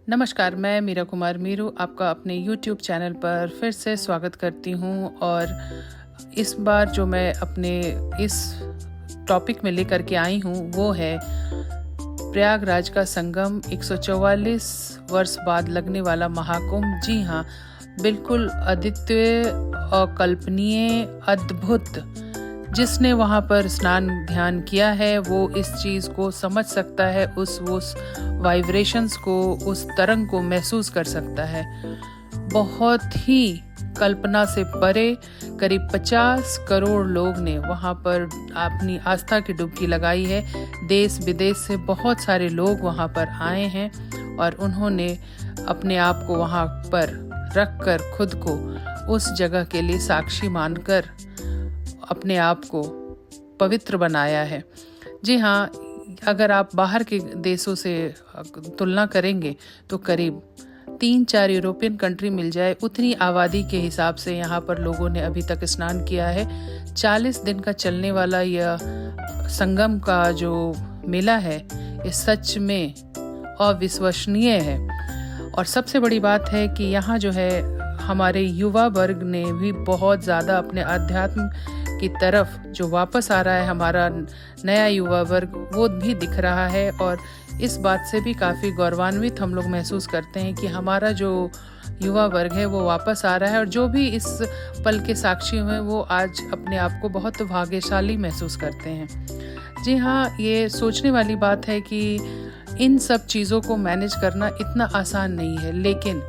नमस्कार, मैं मीरा कुमार मीरू आपका अपने YouTube चैनल पर फिर से स्वागत करती हूँ। और इस बार जो मैं अपने इस टॉपिक में लेकर के आई हूँ वो है प्रयागराज का संगम, 144 वर्ष बाद लगने वाला महाकुंभ। जी हाँ, बिल्कुल अद्वितीय, अकल्पनीय, अद्भुत। जिसने वहाँ पर स्नान ध्यान किया है वो इस चीज़ को समझ सकता है, उस वाइब्रेशंस को, उस तरंग को महसूस कर सकता है। बहुत ही कल्पना से परे करीब 50 करोड़ लोग ने वहाँ पर अपनी आस्था की डुबकी लगाई है। देश विदेश से बहुत सारे लोग वहाँ पर आए हैं और उन्होंने अपने आप को वहाँ पर रख कर खुद को उस जगह के लिए साक्षी मानकर अपने आप को पवित्र बनाया है। जी हाँ, अगर आप बाहर के देशों से तुलना करेंगे तो करीब 3-4 यूरोपियन कंट्री मिल जाए उतनी आबादी के हिसाब से यहाँ पर लोगों ने अभी तक स्नान किया है। 40 दिन का चलने वाला यह संगम का जो मेला है ये सच में अविश्वसनीय है। और सबसे बड़ी बात है कि यहाँ जो है हमारे युवा वर्ग ने भी बहुत ज़्यादा अपने अध्यात्म की तरफ जो वापस आ रहा है, हमारा नया युवा वर्ग वो भी दिख रहा है। और इस बात से भी काफ़ी गौरवान्वित हम लोग महसूस करते हैं कि हमारा जो युवा वर्ग है वो वापस आ रहा है। और जो भी इस पल के साक्षी हुए वो आज अपने आप को बहुत भाग्यशाली महसूस करते हैं। जी हाँ, ये सोचने वाली बात है कि इन सब चीज़ों को मैनेज करना इतना आसान नहीं है, लेकिन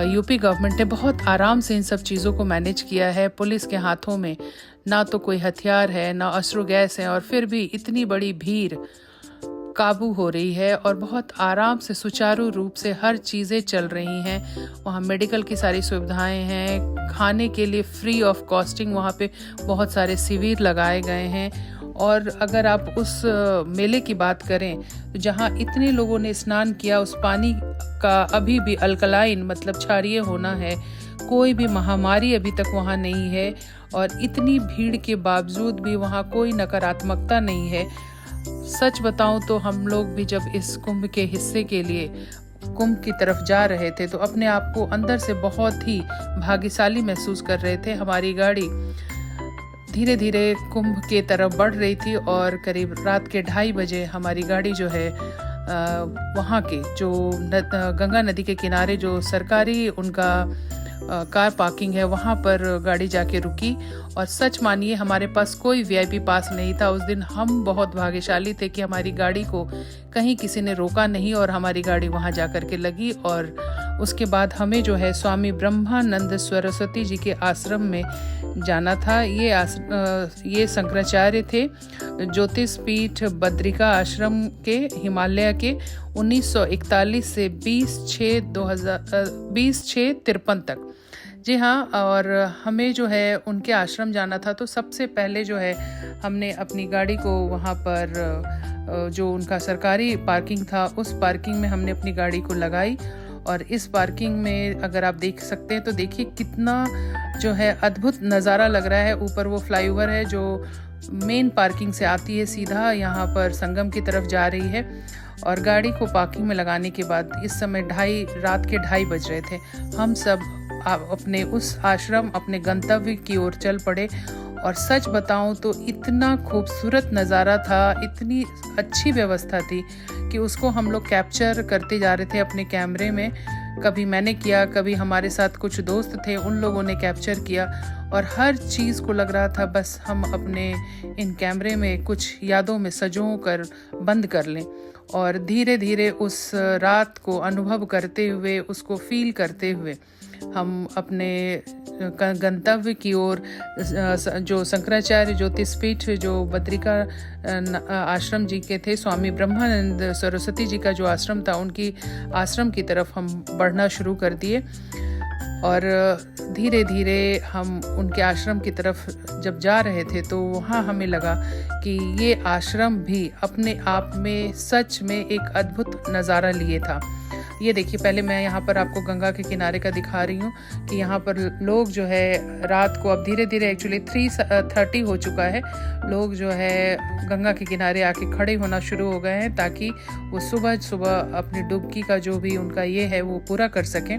यूपी गवर्नमेंट ने बहुत आराम से इन सब चीज़ों को मैनेज किया है। पुलिस के हाथों में ना तो कोई हथियार है, ना अश्रु गैस है, और फिर भी इतनी बड़ी भीड़ काबू हो रही है और बहुत आराम से सुचारू रूप से हर चीज़ें चल रही हैं। वहाँ मेडिकल की सारी सुविधाएं हैं, खाने के लिए फ्री ऑफ कॉस्टिंग वहाँ पे बहुत सारे शिविर लगाए गए हैं। और अगर आप उस मेले की बात करें तो जहाँ इतने लोगों ने स्नान किया, उस पानी का अभी भी अल्कलाइन मतलब क्षारीय होना है। कोई भी महामारी अभी तक वहाँ नहीं है और इतनी भीड़ के बावजूद भी वहाँ कोई नकारात्मकता नहीं है। सच बताऊं तो हम लोग भी जब इस कुंभ के हिस्से के लिए कुंभ की तरफ जा रहे थे तो अपने आप को अंदर से बहुत ही भाग्यशाली महसूस कर रहे थे। हमारी गाड़ी धीरे धीरे कुंभ के तरफ बढ़ रही थी और करीब रात के 2:30 बजे हमारी गाड़ी जो है वहाँ के जो गंगा नदी के किनारे जो सरकारी उनका कार पार्किंग है वहाँ पर गाड़ी जाके रुकी। और सच मानिए हमारे पास कोई वीआईपी पास नहीं था। उस दिन हम बहुत भाग्यशाली थे कि हमारी गाड़ी को कहीं किसी ने रोका नहीं और हमारी गाड़ी वहाँ जा कर के लगी। और उसके बाद हमें जो है स्वामी ब्रह्मानंद सरस्वती जी के आश्रम में जाना था। ये शंकराचार्य थे, ज्योतिष पीठ बद्रिका आश्रम के हिमालय के 1941 से 20/6/53 तक। जी हाँ, और हमें जो है उनके आश्रम जाना था तो सबसे पहले जो है हमने अपनी गाड़ी को वहाँ पर जो उनका सरकारी पार्किंग था उस पार्किंग में हमने अपनी गाड़ी को लगाई। और इस पार्किंग में अगर आप देख सकते हैं तो देखिए कितना जो है अद्भुत नज़ारा लग रहा है। ऊपर वो फ्लाईओवर है जो मेन पार्किंग से आती है, सीधा यहाँ पर संगम की तरफ जा रही है। और गाड़ी को पार्किंग में लगाने के बाद इस समय रात के 2:30 बज रहे थे। हम सब अपने उस आश्रम, अपने गंतव्य की ओर चल पड़े। और सच बताऊं तो इतना खूबसूरत नज़ारा था, इतनी अच्छी व्यवस्था थी कि उसको हम लोग कैप्चर करते जा रहे थे अपने कैमरे में। कभी मैंने किया, कभी हमारे साथ कुछ दोस्त थे उन लोगों ने कैप्चर किया। और हर चीज़ को लग रहा था बस हम अपने इन कैमरे में कुछ यादों में संजो कर बंद कर लें और धीरे धीरे उस रात को अनुभव करते हुए, उसको फील करते हुए हम अपने गंतव्य की ओर, जो शंकराचार्य ज्योतिषपीठ जो बद्रिका आश्रम जी के थे, स्वामी ब्रह्मानंद सरस्वती जी का जो आश्रम था, उनकी आश्रम की तरफ हम बढ़ना शुरू कर दिए। और धीरे धीरे हम उनके आश्रम की तरफ जब जा रहे थे तो वहाँ हमें लगा कि ये आश्रम भी अपने आप में सच में एक अद्भुत नज़ारा लिए था। ये देखिए, पहले मैं यहाँ पर आपको गंगा के किनारे का दिखा रही हूँ कि यहाँ पर लोग जो है रात को, अब धीरे धीरे एक्चुअली 3:30 हो चुका है, लोग जो है गंगा के किनारे आके खड़े होना शुरू हो गए हैं ताकि वो सुबह सुबह अपनी डुबकी का जो भी उनका ये है वो पूरा कर सकें।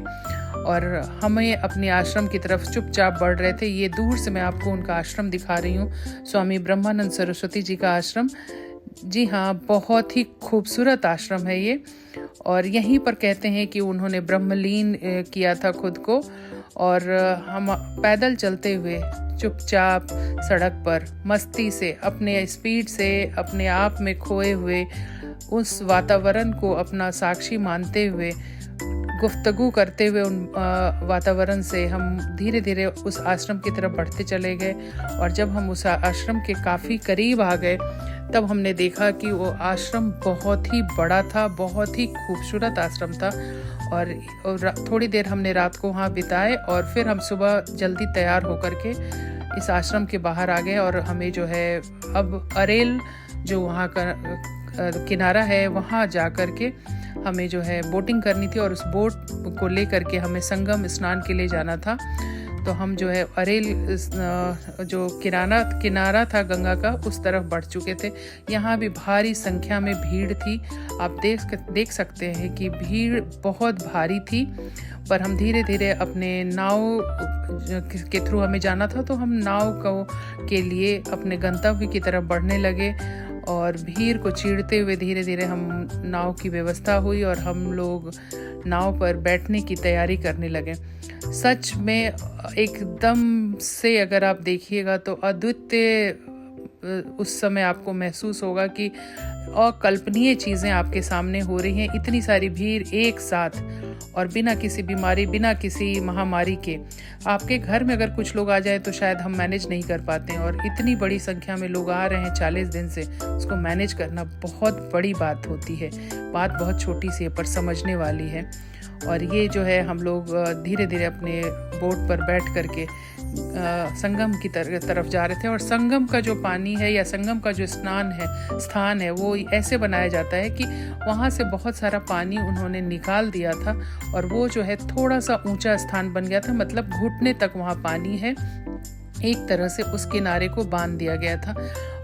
और हमें अपने आश्रम की तरफ चुपचाप बढ़ रहे थे। ये दूर से मैं आपको उनका आश्रम दिखा रही हूँ, स्वामी ब्रह्मानंद सरस्वती जी का आश्रम। जी हाँ, बहुत ही खूबसूरत आश्रम है ये। और यहीं पर कहते हैं कि उन्होंने ब्रह्मलीन किया था खुद को। और हम पैदल चलते हुए चुपचाप सड़क पर मस्ती से, अपने स्पीड से, अपने आप में खोए हुए उस वातावरण को अपना साक्षी मानते हुए, गुफ्तगू करते हुए उन वातावरण से हम धीरे धीरे उस आश्रम की तरफ बढ़ते चले गए। और जब हम उस आश्रम के काफ़ी करीब आ गए तब हमने देखा कि वो आश्रम बहुत ही बड़ा था, बहुत ही खूबसूरत आश्रम था। और थोड़ी देर हमने रात को वहाँ बिताए और फिर हम सुबह जल्दी तैयार होकर के इस आश्रम के बाहर आ गए। और हमें जो है अब अरेल जो वहाँ का किनारा है वहाँ जा कर के हमें जो है बोटिंग करनी थी और उस बोट को लेकर के हमें संगम स्नान के लिए जाना था। तो हम जो है अरेल जो किनारा था गंगा का, उस तरफ बढ़ चुके थे। यहाँ भी भारी संख्या में भीड़ थी। आप देख सकते हैं कि भीड़ बहुत भारी थी। पर हम धीरे धीरे अपने नाव के थ्रू हमें जाना था, तो हम नाव के लिए अपने गंतव्य की तरफ बढ़ने लगे। और भीड़ को चीरते हुए धीरे धीरे हम नाव की व्यवस्था हुई और हम लोग नाव पर बैठने की तैयारी करने लगे। सच में एकदम से अगर आप देखिएगा तो अद्वितीय उस समय आपको महसूस होगा कि अकल्पनीय चीज़ें आपके सामने हो रही हैं। इतनी सारी भीड़ एक साथ और बिना किसी बीमारी, बिना किसी महामारी के। आपके घर में अगर कुछ लोग आ जाए तो शायद हम मैनेज नहीं कर पाते हैं, और इतनी बड़ी संख्या में लोग आ रहे हैं 40 दिन से, उसको मैनेज करना बहुत बड़ी बात होती है। बात बहुत छोटी सी है पर समझने वाली है। और ये जो है हम लोग धीरे धीरे अपने बोट पर बैठ करके संगम की तरफ जा रहे थे। और संगम का जो पानी है या संगम का जो स्थान है वो ऐसे बनाया जाता है कि वहाँ से बहुत सारा पानी उन्होंने निकाल दिया था और वो जो है थोड़ा सा ऊंचा स्थान बन गया था, मतलब घुटने तक वहाँ पानी है। एक तरह से उस किनारे को बांध दिया गया था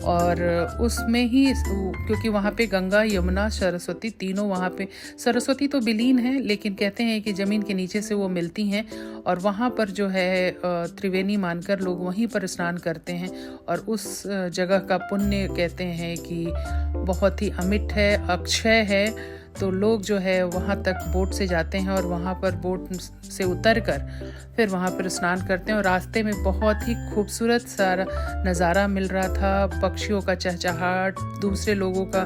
और उसमें ही, क्योंकि वहाँ पे गंगा, यमुना, सरस्वती तीनों, वहाँ पे सरस्वती तो विलीन है लेकिन कहते हैं कि ज़मीन के नीचे से वो मिलती हैं। और वहाँ पर जो है त्रिवेणी मानकर लोग वहीं पर स्नान करते हैं। और उस जगह का पुण्य कहते हैं कि बहुत ही अमिट है, अक्षय है। तो लोग जो है वहाँ तक बोट से जाते हैं और वहाँ पर बोट से उतरकर फिर वहाँ पर स्नान करते हैं। और रास्ते में बहुत ही खूबसूरत सारा नज़ारा मिल रहा था, पक्षियों का चहचहाट, दूसरे लोगों का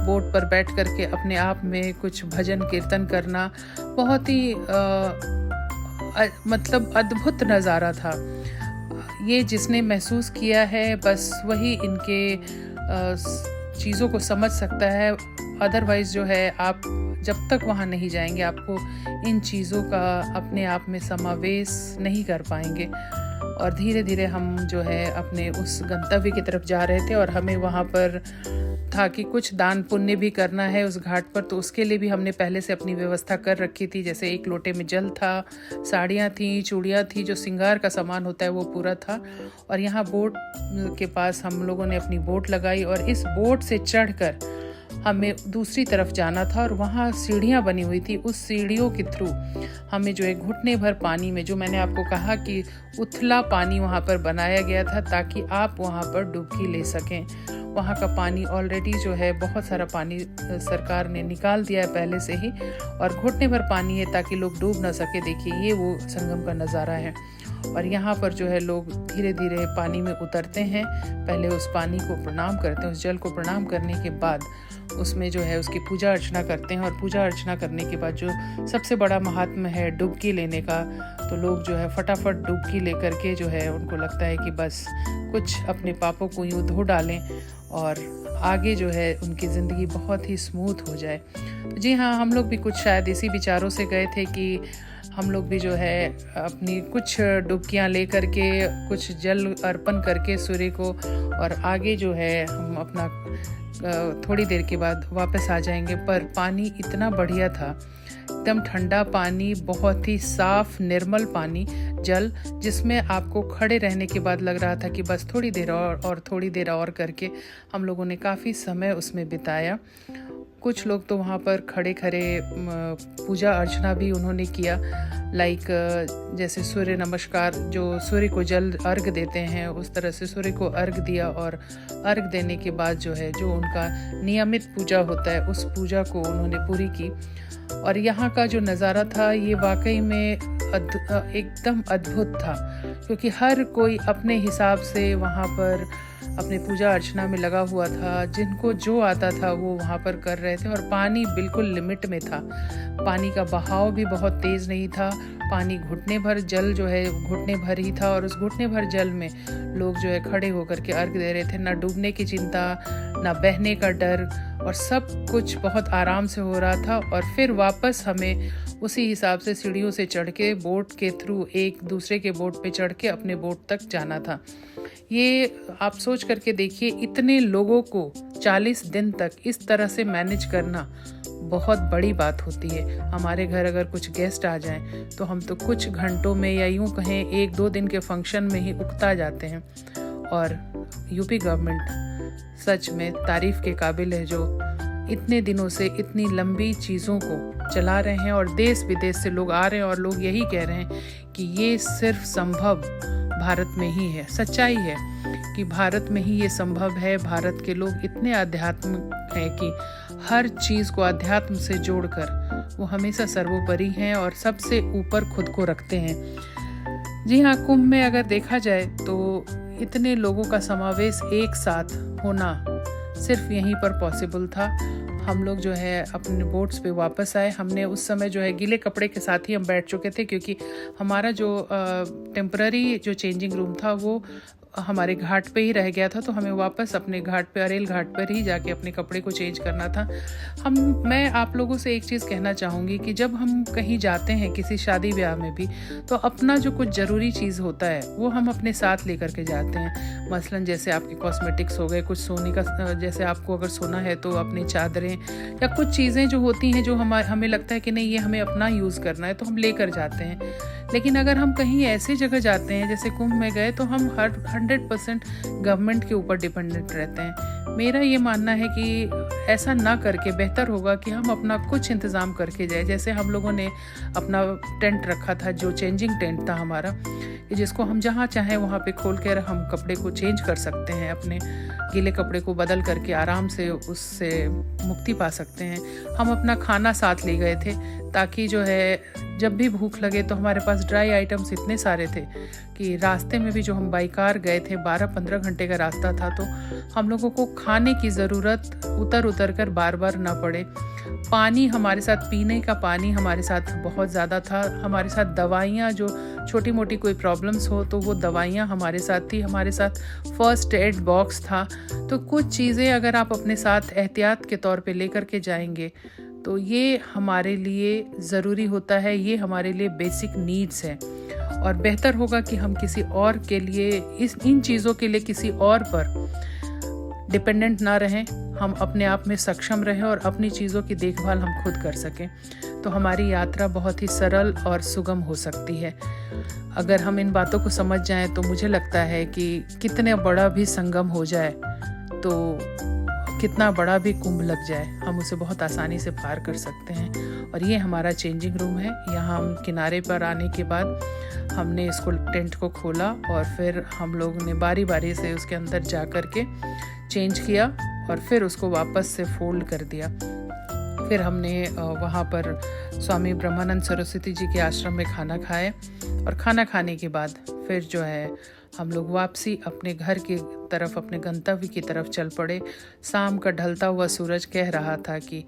बोट पर बैठ करके अपने आप में कुछ भजन कीर्तन करना, बहुत ही मतलब अद्भुत नज़ारा था। ये जिसने महसूस किया है बस वही इनके चीज़ों को समझ सकता है। अदरवाइज़ जो है आप जब तक वहाँ नहीं जाएंगे आपको इन चीज़ों का अपने आप में समावेश नहीं कर पाएंगे। और धीरे धीरे हम जो है अपने उस गंतव्य की तरफ जा रहे थे और हमें वहाँ पर था कि कुछ दान पुण्य भी करना है उस घाट पर। तो उसके लिए भी हमने पहले से अपनी व्यवस्था कर रखी थी, जैसे एक लोटे में जल था, साड़ियाँ थी, चूड़ियाँ थी, जो श्रृंगार का सामान होता है वो पूरा था। और यहाँ बोट के पास हम लोगों ने अपनी बोट लगाई और इस बोट से चढ़कर हमें दूसरी तरफ जाना था। और वहाँ सीढ़ियाँ बनी हुई थी, उस सीढ़ियों के थ्रू हमें जो है घुटने भर पानी में, जो मैंने आपको कहा कि उथला पानी वहाँ पर बनाया गया था ताकि आप वहाँ पर डुबकी ले सकें। वहाँ का पानी ऑलरेडी जो है बहुत सारा पानी सरकार ने निकाल दिया है पहले से ही, और घुटने भर पानी है ताकि लोग डूब ना सके। देखिए ये वो संगम का नज़ारा है। और यहाँ पर जो है लोग धीरे धीरे पानी में उतरते हैं, पहले उस पानी को प्रणाम करते हैं, उस जल को प्रणाम करने के बाद उसमें जो है उसकी पूजा अर्चना करते हैं। और पूजा अर्चना करने के बाद जो सबसे बड़ा महात्म्य है डुबकी लेने का, तो लोग जो है फटाफट डुबकी लेकर के जो है उनको लगता है कि बस कुछ अपने पापों को यूँ धो डालें और आगे जो है उनकी ज़िंदगी बहुत ही स्मूथ हो जाए। जी हाँ, हम लोग भी कुछ शायद इसी विचारों से गए थे कि हम लोग भी जो है अपनी कुछ डुबकियाँ ले करके, कुछ जल अर्पण करके सूर्य को, और आगे जो है हम अपना थोड़ी देर के बाद वापस आ जाएंगे। पर पानी इतना बढ़िया था, एकदम ठंडा पानी, बहुत ही साफ निर्मल पानी, जल, जिसमें आपको खड़े रहने के बाद लग रहा था कि बस थोड़ी देर और थोड़ी देर और करके हम लोगों ने काफ़ी समय उसमें बिताया। कुछ लोग तो वहाँ पर खड़े खड़े पूजा अर्चना भी उन्होंने किया, लाइक जैसे सूर्य नमस्कार, जो सूर्य को जल अर्घ देते हैं उस तरह से सूर्य को अर्घ दिया, और अर्घ देने के बाद जो है जो उनका नियमित पूजा होता है उस पूजा को उन्होंने पूरी की। और यहाँ का जो नज़ारा था ये वाकई में एकदम अद्भुत था, क्योंकि हर कोई अपने हिसाब से वहाँ पर अपने पूजा अर्चना में लगा हुआ था। जिनको जो आता था वो वहाँ पर कर रहे थे, और पानी बिल्कुल लिमिट में था। पानी का बहाव भी बहुत तेज़ नहीं था, पानी घुटने भर, जल जो है घुटने भर ही था, और उस घुटने भर जल में लोग जो है खड़े होकर के अर्घ दे रहे थे। ना डूबने की चिंता, ना बहने का डर, और सब कुछ बहुत आराम से हो रहा था। और फिर वापस हमें उसी हिसाब से सीढ़ियों से चढ़ के बोट के थ्रू एक दूसरे के बोट पे चढ़ के अपने बोट तक जाना था। ये आप सोच करके देखिए, इतने लोगों को 40 दिन तक इस तरह से मैनेज करना बहुत बड़ी बात होती है। हमारे घर अगर कुछ गेस्ट आ जाएं तो हम तो कुछ घंटों में, या यूं कहें 1-2 दिन के फंक्शन में ही उकता जाते हैं। और यूपी गवर्नमेंट सच में तारीफ के काबिल है, जो इतने दिनों से इतनी लंबी चीज़ों को चला रहे हैं, और देश विदेश से लोग आ रहे हैं और लोग यही कह रहे हैं कि ये सिर्फ संभव भारत में ही है। सच्चाई है कि भारत में ही ये संभव है। भारत के लोग इतने आध्यात्मिक हैं कि हर चीज़ को अध्यात्म से जोड़कर वो हमेशा सर्वोपरि हैं और सबसे ऊपर खुद को रखते हैं। जी हाँ, कुंभ में अगर देखा जाए तो इतने लोगों का समावेश एक साथ होना सिर्फ यहीं पर पॉसिबल था। हम लोग जो है अपने बोट्स पे वापस आए। हमने उस समय जो है गीले कपड़े के साथ ही हम बैठ चुके थे, क्योंकि हमारा जो टेम्पररी जो चेंजिंग रूम था वो हमारे घाट पे ही रह गया था, तो हमें वापस अपने घाट पे, अरेल घाट पर ही जाके अपने कपड़े को चेंज करना था। मैं आप लोगों से एक चीज़ कहना चाहूँगी कि जब हम कहीं जाते हैं किसी शादी ब्याह में भी, तो अपना जो कुछ ज़रूरी चीज़ होता है वो हम अपने साथ लेकर के जाते हैं। मसलन जैसे आपके कॉस्मेटिक्स हो गए, कुछ सोने का, जैसे आपको अगर सोना है तो अपनी चादरें या कुछ चीज़ें जो होती हैं जो हमें लगता है कि नहीं ये हमें अपना यूज़ करना है, तो हम लेकर जाते हैं। लेकिन अगर हम कहीं ऐसी जगह जाते हैं जैसे कुंभ में गए, तो हम 100% गवर्नमेंट के ऊपर डिपेंडेंट रहते हैं। मेरा ये मानना है कि ऐसा ना करके बेहतर होगा कि हम अपना कुछ इंतज़ाम करके जाए। जैसे हम लोगों ने अपना टेंट रखा था, जो चेंजिंग टेंट था हमारा, जिसको हम जहाँ चाहें वहाँ पे खोल कर हम कपड़े को चेंज कर सकते हैं, अपने गीले कपड़े को बदल करके आराम से उससे मुक्ति पा सकते हैं। हम अपना खाना साथ ले गए थे, ताकि जो है जब भी भूख लगे तो हमारे पास ड्राई आइटम्स इतने सारे थे कि रास्ते में भी, जो हम बाई कार गए थे, 12-15 घंटे का रास्ता था, तो हम लोगों को खाने की ज़रूरत उतर कर बार बार ना पड़े। पानी हमारे साथ, पीने का पानी हमारे साथ बहुत ज़्यादा था। हमारे साथ दवाइयाँ, जो छोटी मोटी कोई प्रॉब्लम्स हो तो वो दवाइयाँ हमारे साथ थी। हमारे साथ फर्स्ट एड बॉक्स था। तो कुछ चीज़ें अगर आप अपने साथ एहतियात के तौर पे लेकर के जाएंगे तो ये हमारे लिए ज़रूरी होता है, ये हमारे लिए बेसिक नीड्स है। और बेहतर होगा कि हम किसी और के लिए, इन चीज़ों के लिए किसी और पर डिपेंडेंट ना रहें, हम अपने आप में सक्षम रहें और अपनी चीज़ों की देखभाल हम खुद कर सकें, तो हमारी यात्रा बहुत ही सरल और सुगम हो सकती है। अगर हम इन बातों को समझ जाएं तो मुझे लगता है कि कितने बड़ा भी संगम हो जाए, तो कितना बड़ा भी कुंभ लग जाए, हम उसे बहुत आसानी से पार कर सकते हैं। और ये हमारा चेंजिंग रूम है। यहाँ हम किनारे पर आने के बाद हमने इसको, टेंट को खोला, और फिर हम लोगों ने बारी बारी से उसके अंदर जा कर के चेंज किया और फिर उसको वापस से फोल्ड कर दिया। फिर हमने वहाँ पर स्वामी ब्रह्मानंद सरस्वती जी के आश्रम में खाना खाए, और खाना खाने के बाद फिर जो है हम लोग वापसी अपने घर की तरफ, अपने गंतव्य की तरफ चल पड़े। शाम का ढलता हुआ सूरज कह रहा था कि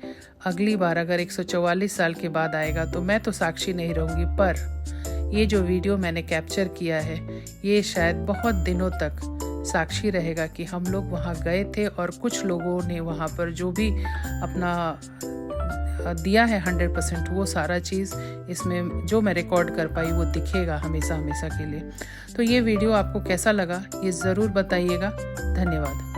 अगली बार अगर 144 साल के बाद आएगा तो मैं तो साक्षी नहीं रहूँगी, पर ये जो वीडियो मैंने कैप्चर किया है ये शायद बहुत दिनों तक साक्षी रहेगा कि हम लोग वहाँ गए थे और कुछ लोगों ने वहाँ पर जो भी अपना दिया है 100%, वो सारा चीज़ इसमें जो मैं रिकॉर्ड कर पाई वो दिखेगा हमेशा हमेशा के लिए। तो ये वीडियो आपको कैसा लगा ये ज़रूर बताइएगा। धन्यवाद।